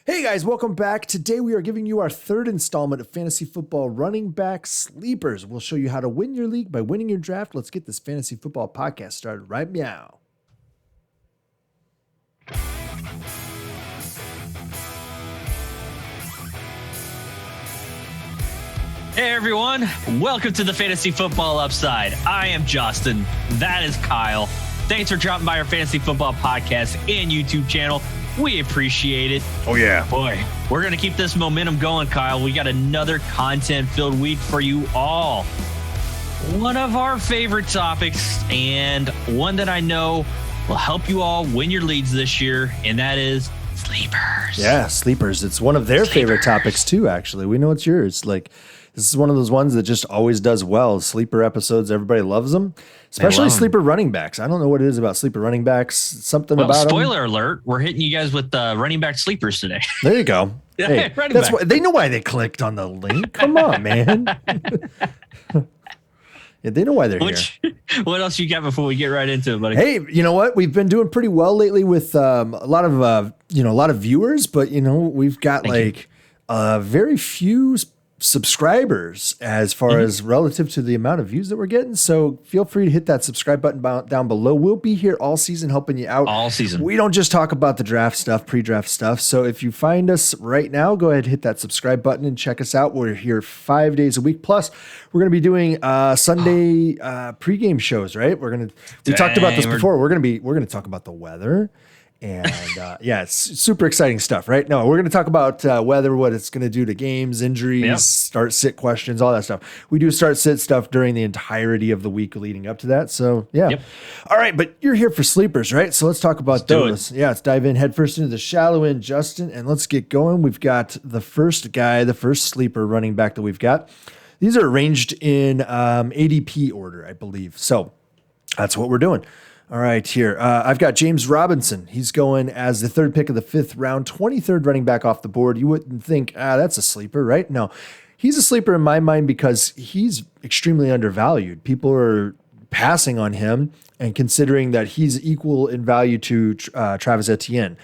Hey guys, welcome back. Today we are giving you our third installment of Fantasy Football Running Back Sleepers. We'll show you how to win your league by winning your draft. Let's get this Fantasy Football podcast started right now. Hey everyone, welcome to the Fantasy Football Upside. I am Justin, that is Kyle. Thanks for dropping by our Fantasy Football podcast and YouTube channel. We appreciate it. Oh yeah. Boy, we're going to keep this momentum going, Kyle. We got another content-filled week for you all. One of our favorite topics and one that I know will help you all win your leads this year, and that is sleepers. Yeah, sleepers. It's one of their favorite topics too, actually. We know it's yours. This is one of those ones that just always does well. Sleeper episodes, everybody loves them, especially sleeper running backs. I don't know what it is about sleeper running backs. Something about spoiler alert, we're hitting you guys with running back sleepers today. There you go. Hey, that's why they know why they clicked on the link. Come on, man. Yeah, they know why they're here. What else you got before we get right into it, buddy? Hey, you know what? We've been doing pretty well lately with a lot of viewers, but we've got very few subscribers as far as relative to the amount of views that we're getting. So feel free to hit that subscribe button down below. We'll be here all season helping you out. All season. We don't just talk about the draft stuff, pre-draft stuff. So if you find us right now, go ahead and hit that subscribe button and check us out. We're here 5 days a week. Plus, we're going to be doing Sunday pregame shows, right? We talked about this before. We're going to talk about the weather. And it's super exciting stuff, right? No, we're going to talk about weather, what it's going to do to games, injuries, start sit questions, all that stuff. We do start sit stuff during the entirety of the week leading up to that. So yeah. Yep. All right. But you're here for sleepers, right? So let's talk about those. Yeah. Let's dive in head first into the shallow end, Justin, and let's get going. We've got the first sleeper running back that we've got. These are arranged in ADP order, I believe. So that's what we're doing. All right, here. I've got James Robinson. He's going as the third pick of the fifth round, 23rd running back off the board. You wouldn't think, that's a sleeper, right? No, he's a sleeper in my mind because he's extremely undervalued. People are passing on him and considering that he's equal in value to Travis Etienne.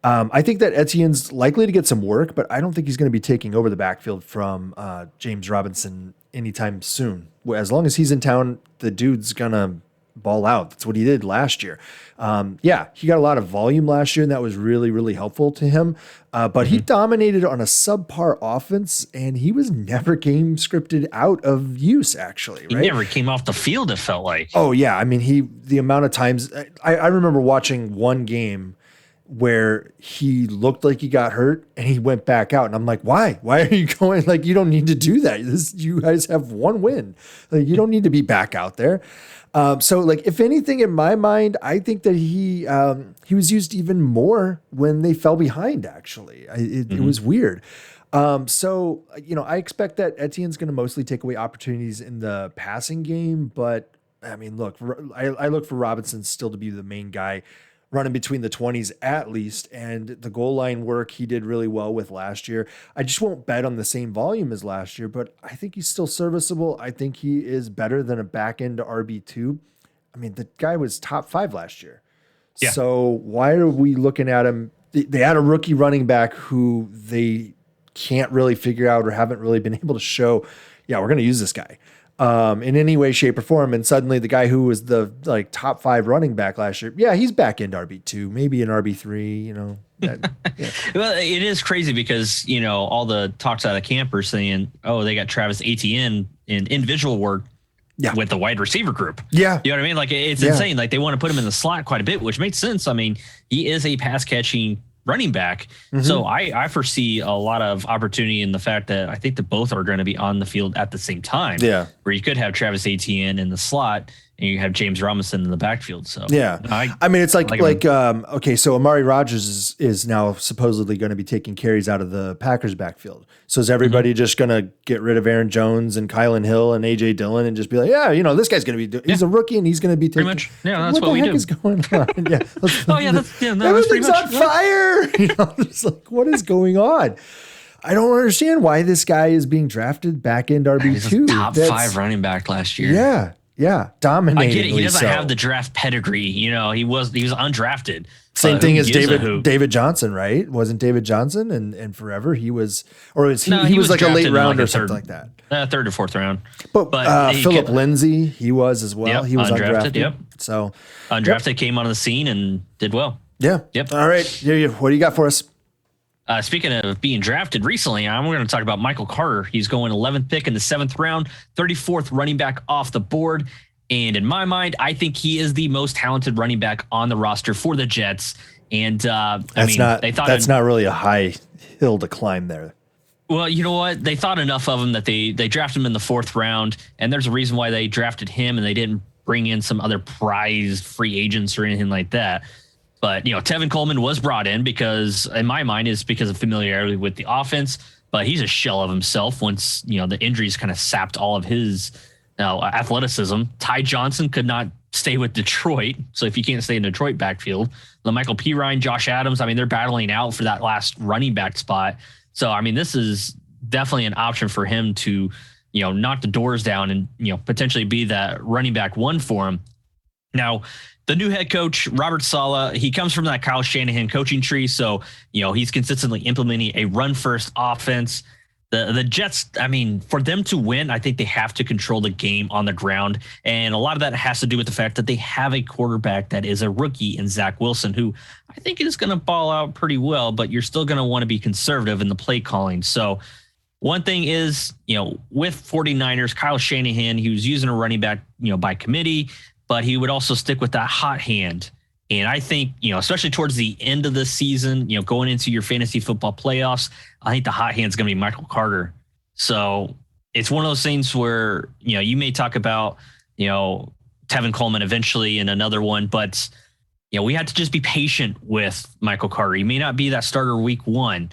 I think that Etienne's likely to get some work, but I don't think he's going to be taking over the backfield from James Robinson anytime soon. As long as he's in town, the dude's going to ball out. That's what he did last year. He got a lot of volume last year, and that was really, really helpful to him. But he dominated on a subpar offense, and he was never game scripted out of use, actually. Right? He never came off the field, it felt like. Oh, yeah. I mean, the amount of times I remember watching one game where he looked like he got hurt and he went back out. And I'm like, why? Why are you going? You don't need to do that. You guys have one win. You don't need to be back out there. If anything, in my mind, I think that he was used even more when they fell behind, actually. It was weird. I expect that Etienne's going to mostly take away opportunities in the passing game. But, I mean, look, I look for Robinson still to be the main guy, running between the 20s at least, and the goal line work he did really well with last year. I just won't bet on the same volume as last year, but I think he's still serviceable. I think he is better than a back end RB2. I mean, the guy was top 5 last year. Yeah. So why are we looking at him? They had a rookie running back who they can't really figure out or haven't really been able to show, we're going to use this guy in any way, shape, or form. And suddenly the guy who was the top 5 running back last year, he's back into RB2, maybe an RB3, Well, it is crazy because, all the talks out of camp are saying, they got Travis Etienne in individual work with the wide receiver group. Yeah. You know what I mean? It's insane. They want to put him in the slot quite a bit, which makes sense. I mean, he is a pass catching running back. Mm-hmm. So I foresee a lot of opportunity in the fact that I think that both are going to be on the field at the same time. Yeah. Where you could have Travis Etienne in the slot and you have James Robinson in the backfield. So I mean, it's okay. So Amari Rodgers is now supposedly going to be taking carries out of the Packers backfield. So is everybody just going to get rid of Aaron Jones and Kylan Hill and AJ Dillon and just be like, this guy's going to be, he's a rookie and he's going to be taking. Pretty much. Yeah, that's what we do. What the heck is going on? That's everything's on fire. It's what is going on? I don't understand why this guy is being drafted back end RB2. He's a top 5 running back last year. Yeah. Yeah, dominatingly. I get it. He doesn't have the draft pedigree. You know, he was undrafted. Same thing as David Johnson, right? Wasn't David Johnson and forever he was, or was he was like a late round or something like that? Third or fourth round. But Philip Lindsay, he was as well. Yep, he was undrafted. Yep. So undrafted came on the scene and did well. Yeah. Yep. All right. What do you got for us? Speaking of being drafted recently, we're going to talk about Michael Carter. He's going 11th pick in the 7th round, 34th running back off the board. And in my mind, I think he is the most talented running back on the roster for the Jets. And that's not really a high hill to climb there. Well, you know what? They thought enough of him that they drafted him in the 4th round. And there's a reason why they drafted him and they didn't bring in some other prize free agents or anything like that. But, you know, Tevin Coleman was brought in because, in my mind, is because of familiarity with the offense. But he's a shell of himself once, you know, the injuries kind of sapped all of his athleticism. Ty Johnson could not stay with Detroit. So if you can't stay in Detroit backfield, Michael Pirine, Josh Adams, I mean, they're battling out for that last running back spot. So, I mean, this is definitely an option for him to, you know, knock the doors down and, you know, potentially be that running back one for him. Now, the new head coach, Robert Saleh, he comes from that Kyle Shanahan coaching tree. So, you know, he's consistently implementing a run-first offense. The Jets, I mean, for them to win, I think they have to control the game on the ground. And a lot of that has to do with the fact that they have a quarterback that is a rookie in Zach Wilson, who I think is going to ball out pretty well, but you're still going to want to be conservative in the play calling. So one thing is, you know, with 49ers, Kyle Shanahan, he was using a running back, you know, by committee, but he would also stick with that hot hand. And I think, you know, especially towards the end of the season, you know, going into your fantasy football playoffs, I think the hot hand is going to be Michael Carter. So it's one of those things where, you know, you may talk about, you know, Tevin Coleman eventually in another one, but, you know, we had to just be patient with Michael Carter. He may not be that starter week 1,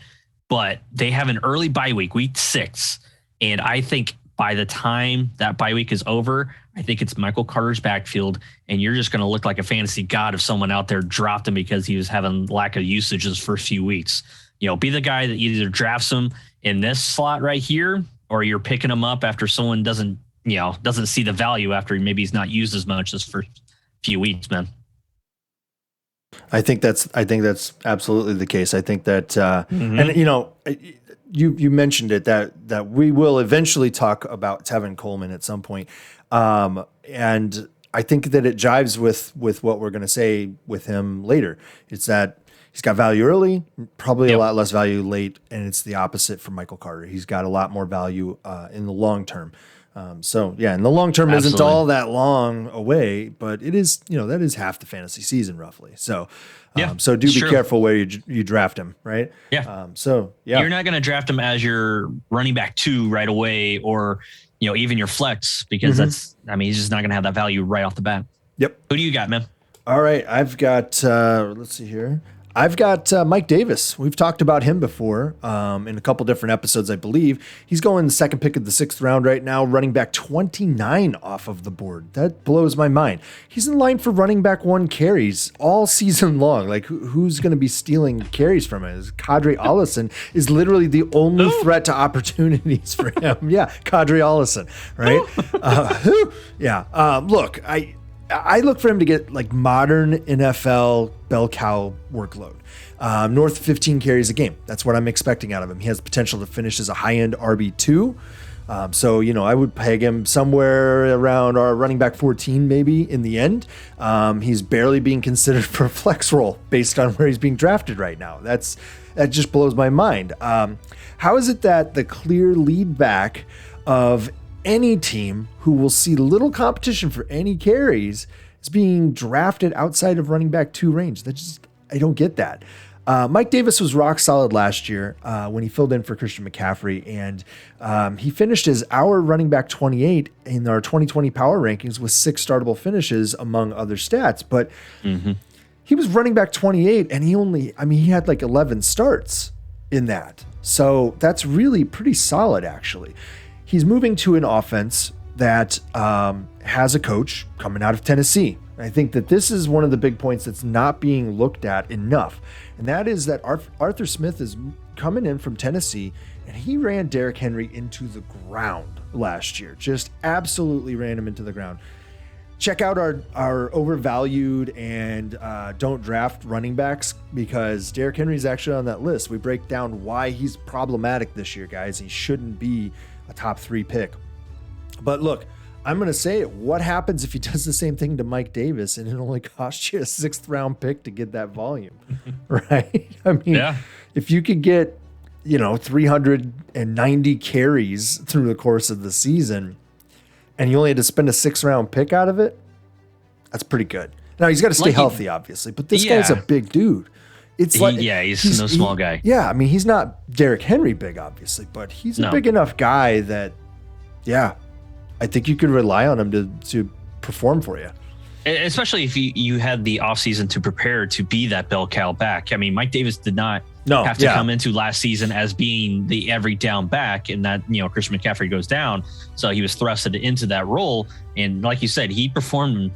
but they have an early bye week 6. And I think by the time that bye week is over, I think it's Michael Carter's backfield, and you're just going to look like a fantasy god if someone out there dropped him because he was having lack of usage his first few weeks. You know, be the guy that either drafts him in this slot right here, or you're picking him up after someone doesn't see the value after maybe he's not used as much this first few weeks, man. I think that's absolutely the case. I think that, and you know, you mentioned it that we will eventually talk about Tevin Coleman at some point. And I think that it jives with what we're going to say with him later. It's that he's got value early, probably a lot less value late. And it's the opposite for Michael Carter. He's got a lot more value, in the long term. So yeah, and the long term isn't all that long away, but it is, you know, that is half the fantasy season roughly. So, so do be careful where you draft him, right? Yeah. You're not going to draft him as your running back 2 right away, or, you know, even your flex, because he's just not going to have that value right off the bat. Yep. Who do you got, man? All right. I've got, let's see here. I've got Mike Davis. We've talked about him before in a couple different episodes, I believe. He's going the 2nd pick of the 6th round right now, running back 29 off of the board. That blows my mind. He's in line for running back 1 carries all season long. Like, who's going to be stealing carries from it? Kadri Allison is literally the only threat to opportunities for him. Yeah, Kadri Allison, right? Look, I look for him to get like modern NFL bell cow workload, north of 15 carries a game. That's what I'm expecting out of him. He has potential to finish as a high-end RB2. So, you know, I would peg him somewhere around our running back 14 maybe in the end. He's barely being considered for a flex role based on where he's being drafted right now. That just blows my mind. How is it that the clear lead back of any team who will see little competition for any carries is being drafted outside of running back 2 range? I don't get that. Mike Davis was rock solid last year when he filled in for Christian McCaffrey, and he finished as our running back 28 in our 2020 power rankings with 6 startable finishes among other stats. But he was running back 28, and he had like 11 starts in that. So that's really pretty solid, actually. He's moving to an offense that has a coach coming out of Tennessee. I think that this is one of the big points that's not being looked at enough. And that is that Arthur Smith is coming in from Tennessee, and he ran Derrick Henry into the ground last year. Just absolutely ran him into the ground. check out our overvalued and don't draft running backs, because Derrick Henry is actually on that list. We break down why he's problematic this year, guys. He shouldn't be a top 3 pick. But look, I'm going to say it. What happens if he does the same thing to Mike Davis and it only costs you a 6th round pick to get that volume, right? I mean, if you could get, 390 carries through the course of the season and you only had to spend a 6th round pick out of it, that's pretty good. Now he's got to stay healthy, obviously, but this guy's a big dude. It's he's no small guy. Yeah. I mean, he's not Derrick Henry big, obviously, but he's a big enough guy that, I think you could rely on him to perform for you. Especially if you had the offseason to prepare to be that bell cow back. I mean, Mike Davis did not have to come into last season as being the every down back, and that, Christian McCaffrey goes down. So he was thrusted into that role. And like you said, he performed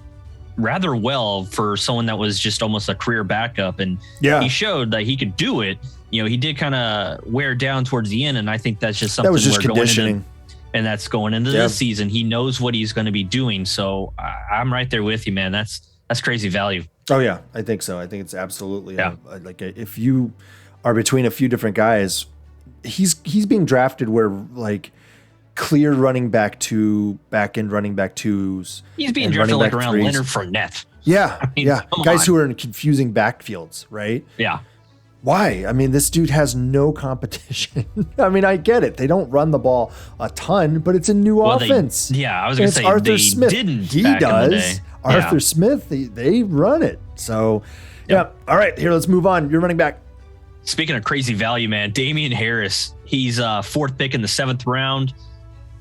rather well for someone that was just almost a career backup. And he showed that he could do it. He did kind of wear down towards the end. And I think that's just something that was just conditioning. And that's going into this season. He knows what he's going to be doing. So I'm right there with you, man. That's crazy value. Oh yeah, I think so. I think it's absolutely if you are between a few different guys, he's being drafted where like clear running back 2, back end running back 2s. He's being drafted like around 3s. Leonard Fournette. Yeah, I mean, guys who are in confusing backfields, right? Yeah. Why? I mean, this dude has no competition. I mean, I get it. They don't run the ball a ton, but it's a new offense. I was going to say Arthur Smith. Didn't. He does. Arthur Smith, they run it. So, All right, here, let's move on. You're running back. Speaking of crazy value, man, Damien Harris. He's 4th pick in the 7th round.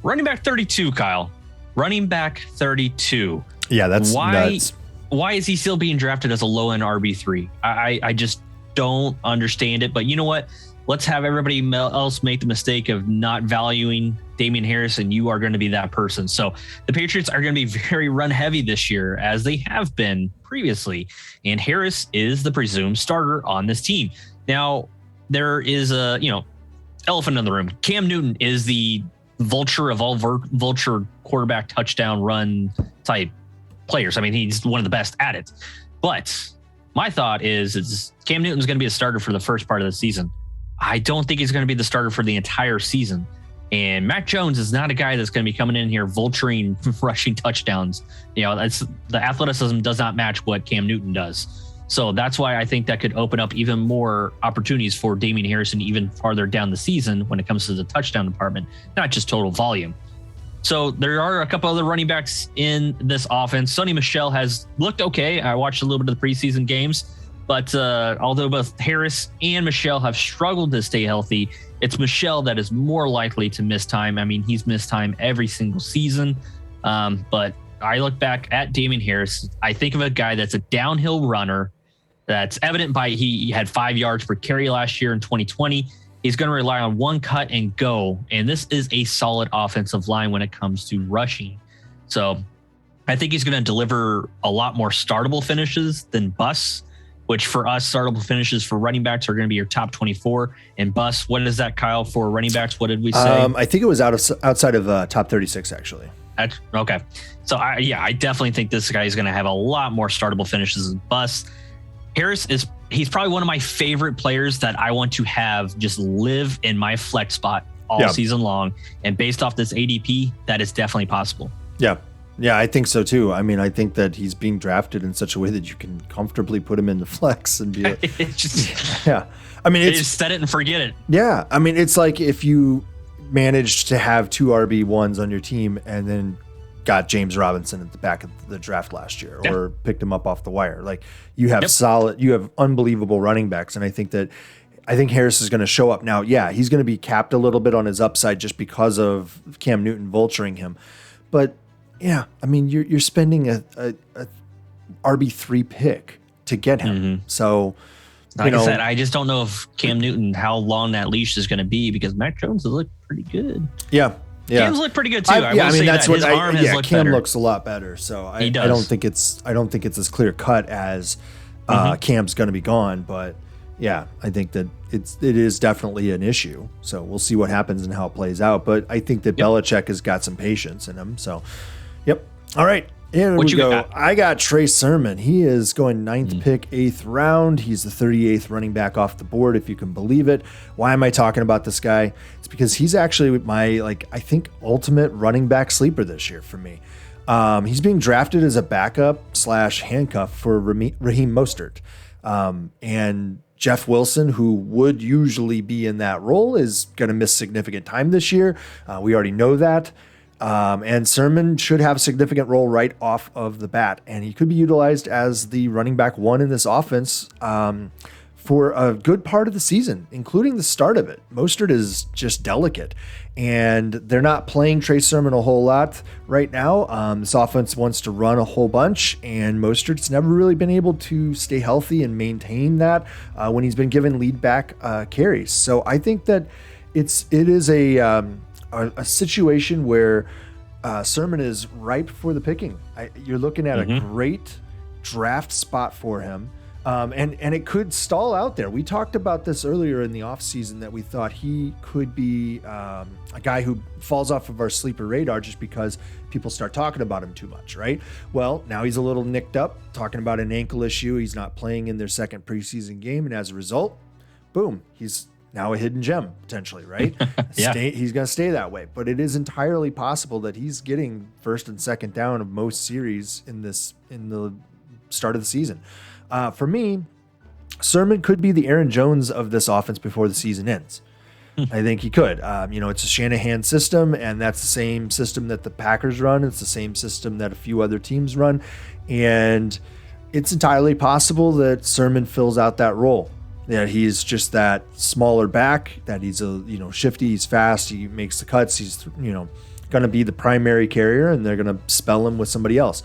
Running back 32, Kyle. Running back 32. Yeah, that's nuts. Why is he still being drafted as a low-end RB3? I just don't understand it, but you know what? Let's have everybody else make the mistake of not valuing Damien Harris, and you are going to be that person. So the Patriots are going to be very run heavy this year, as they have been previously, and Harris is the presumed starter on this team. Now, there is a elephant in the room. Cam Newton is the vulture of all vulture quarterback touchdown run type players. I mean, he's one of the best at it, but my thought is Cam Newton's going to be a starter for the first part of the season. I don't think he's going to be the starter for the entire season. And Mac Jones is not a guy that's going to be coming in here vulturing rushing touchdowns. That's the athleticism does not match what Cam Newton does. So that's why I think that could open up even more opportunities for Damien Harrison even farther down the season when it comes to the touchdown department, not just total volume. So there are a couple other running backs in this offense. Sonny Michel has looked okay. I watched a little bit of the preseason games, but although both Harris and Michel have struggled to stay healthy, it's Michel that is more likely to miss time. I mean, he's missed time every single season. But I look back at Damien Harris. I think of a guy that's a downhill runner. That's evident by he had 5 yards per carry last year in 2020. He's going to rely on one cut and go. And this is a solid offensive line when it comes to rushing. So I think he's going to deliver a lot more startable finishes than busts, which for us, startable finishes for running backs are going to be your top 24. And busts, what is that, Kyle, for running backs? What did we say? I think it was outside of top 36, actually. Okay. So, I definitely think this guy is going to have a lot more startable finishes than busts. Harris he's probably one of my favorite players that I want to have just live in my flex spot all season long. And based off this ADP, that is definitely possible. Yeah. Yeah, I think so too. I mean, I think that he's being drafted in such a way that you can comfortably put him in the flex and be like, I mean, just set it and forget it. Yeah. I mean, it's like if you managed to have 2 RB1s on your team and then got James Robinson at the back of the draft last year or picked him up off the wire. Like you have you have unbelievable running backs. And I think Harris is going to show up now. Yeah, he's going to be capped a little bit on his upside just because of Cam Newton vulturing him. But yeah, I mean, you're spending a RB3 pick to get him. Mm-hmm. So, like I said, I just don't know if Cam Newton, how long that leash is going to be because Mac Jones has looked pretty good. Yeah. Yeah. Cam's looked pretty good too. I mean, that's what Cam looks a lot better. So he does. I don't think it's as clear cut as Cam's going to be gone. But yeah, I think that it is definitely an issue. So we'll see what happens and how it plays out. But I think that Belichick has got some patience in him. So, yep. All right. And we go. I got Trey Sermon. He is going 9th pick, 8th round. He's the 38th running back off the board, if you can believe it. Why am I talking about this guy? It's because he's actually my, I think, ultimate running back sleeper this year for me. He's being drafted as a backup / handcuff for Raheem Mostert. And Jeff Wilson, who would usually be in that role, is going to miss significant time this year. We already know that. And Sermon should have a significant role right off of the bat, and he could be utilized as the running back 1 in this offense for a good part of the season, including the start of it. Mostert is just delicate, and they're not playing Trey Sermon a whole lot right now. This offense wants to run a whole bunch, and Mostert's never really been able to stay healthy and maintain that when he's been given lead back carries. So I think that it is a situation where Sermon is ripe for the picking. You're looking at a great draft spot for him. And it could stall out there. We talked about this earlier in the offseason that we thought he could be a guy who falls off of our sleeper radar just because people start talking about him too much, right? Well, now he's a little nicked up, talking about an ankle issue. He's not playing in their second preseason game. And as a result, boom, he's now a hidden gem, potentially, right? Yeah. He's going to stay that way. But it is entirely possible that he's getting first and second down of most series in the start of the season. For me, Sermon could be the Aaron Jones of this offense before the season ends. I think he could. It's a Shanahan system, and that's the same system that the Packers run. It's the same system that a few other teams run. And it's entirely possible that Sermon fills out that role. That he's just that smaller back, that he's shifty, he's fast, he makes the cuts, he's going to be the primary carrier, and they're going to spell him with somebody else.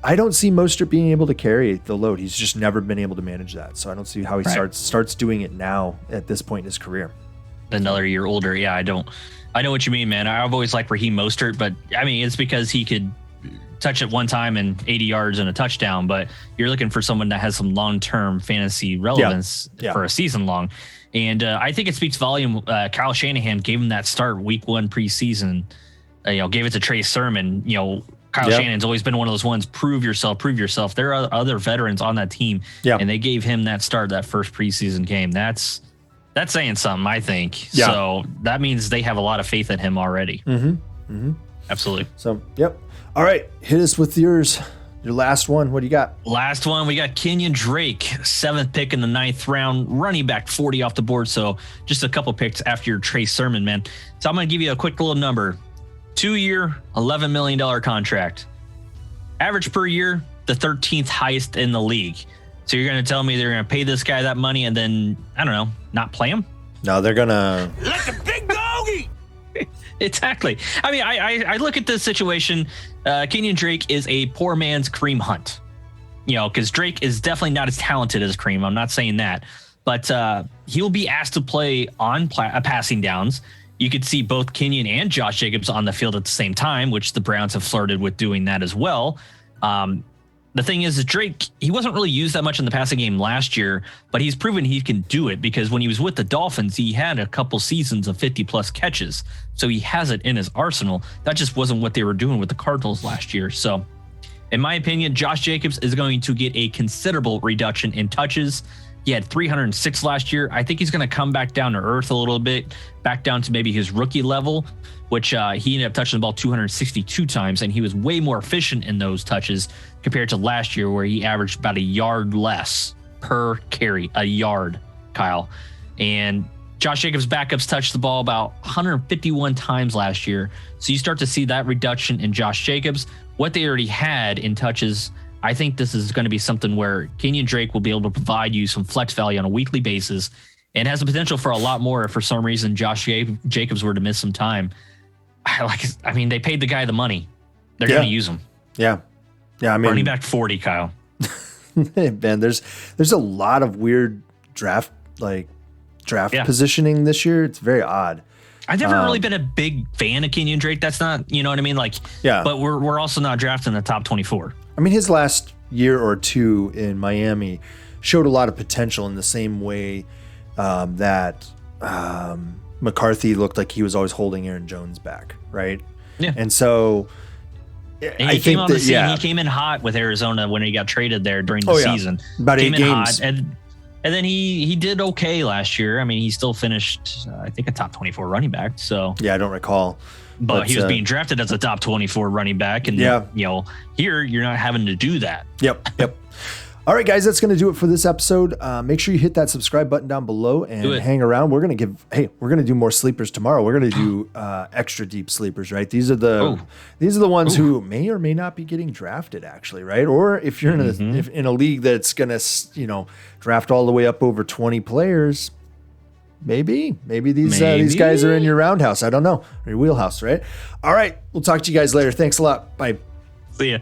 I don't see Mostert being able to carry the load. He's just never been able to manage that. So I don't see how he starts doing it now at this point in his career. Another year older. Yeah, I know what you mean, man. I've always liked Raheem Mostert, but I mean, it's because he could touch it one time and 80 yards and a touchdown, but you're looking for someone that has some long-term fantasy relevance for a season long. And I think it speaks volume. Kyle Shanahan gave him that start week 1 preseason, gave it to Trey Sermon. Kyle Shanahan's always been one of those ones, prove yourself. There are other veterans on that team, and they gave him that start, that first preseason game. That's saying something, I think. Yeah. So that means they have a lot of faith in him already. Absolutely. So, yep. All right, hit us with yours. Your last one. What do you got? Last one, we got Kenyan Drake, 7th pick in the 9th round, running back 40 off the board. So just a couple picks after your Trey Sermon, man. So I'm going to give you a quick little number. 2-year, $11 million contract. Average per year, the 13th highest in the league. So you're going to tell me they're going to pay this guy that money and then, I don't know, not play him? No, they're going to... Like a big doggy! Exactly. I mean, I look at this situation. Kenyan Drake is a poor man's Kareem Hunt. Because Drake is definitely not as talented as Kareem. I'm not saying that. But he'll be asked to play on passing downs. You could see both Kenyan and Josh Jacobs on the field at the same time, which the Browns have flirted with doing that as well. The thing is, Drake, he wasn't really used that much in the passing game last year, but he's proven he can do it because when he was with the Dolphins, he had a couple seasons of 50-plus catches. So he has it in his arsenal. That just wasn't what they were doing with the Cardinals last year. So in my opinion, Josh Jacobs is going to get a considerable reduction in touches. He had 306 last year. I think he's going to come back down to earth a little bit, back down to maybe his rookie level, which he ended up touching the ball 262 times, and he was way more efficient in those touches compared to last year where he averaged about a yard less per carry, a yard, Kyle. And Josh Jacobs' backups touched the ball about 151 times last year. So you start to see that reduction in Josh Jacobs. What they already had in touches, I think this is going to be something where Kenyan Drake will be able to provide you some flex value on a weekly basis and has the potential for a lot more if for some reason Josh Jacobs were to miss some time. I mean, they paid the guy the money. They're going to use him. Yeah. I mean, running back 40, Kyle. Man, there's a lot of weird draft positioning this year. It's very odd. I've never really been a big fan of Kenyan Drake. That's not, you know what I mean? But we're also not drafting the top 24. I mean, his last year or two in Miami showed a lot of potential in the same way that McCarthy looked like he was always holding Aaron Jones back, right? Yeah. And so And he came on the scene. He came in hot with Arizona when he got traded there during the season. About 8 games. And then he did okay last year. I mean, he still finished, I think, a top 24 running back. So yeah, I don't recall. But he was being drafted as a top 24 running back. And, here you're not having to do that. Yep. All right, guys, that's going to do it for this episode. Make sure you hit that subscribe button down below and hang around. We're going to do more sleepers tomorrow. We're going to do extra deep sleepers, right? These are the ones who may or may not be getting drafted, actually, right? Or if you're in a league that's going to, draft all the way up over 20 players, maybe these guys are in your roundhouse. I don't know, or your wheelhouse, right? All right, we'll talk to you guys later. Thanks a lot. Bye. See ya.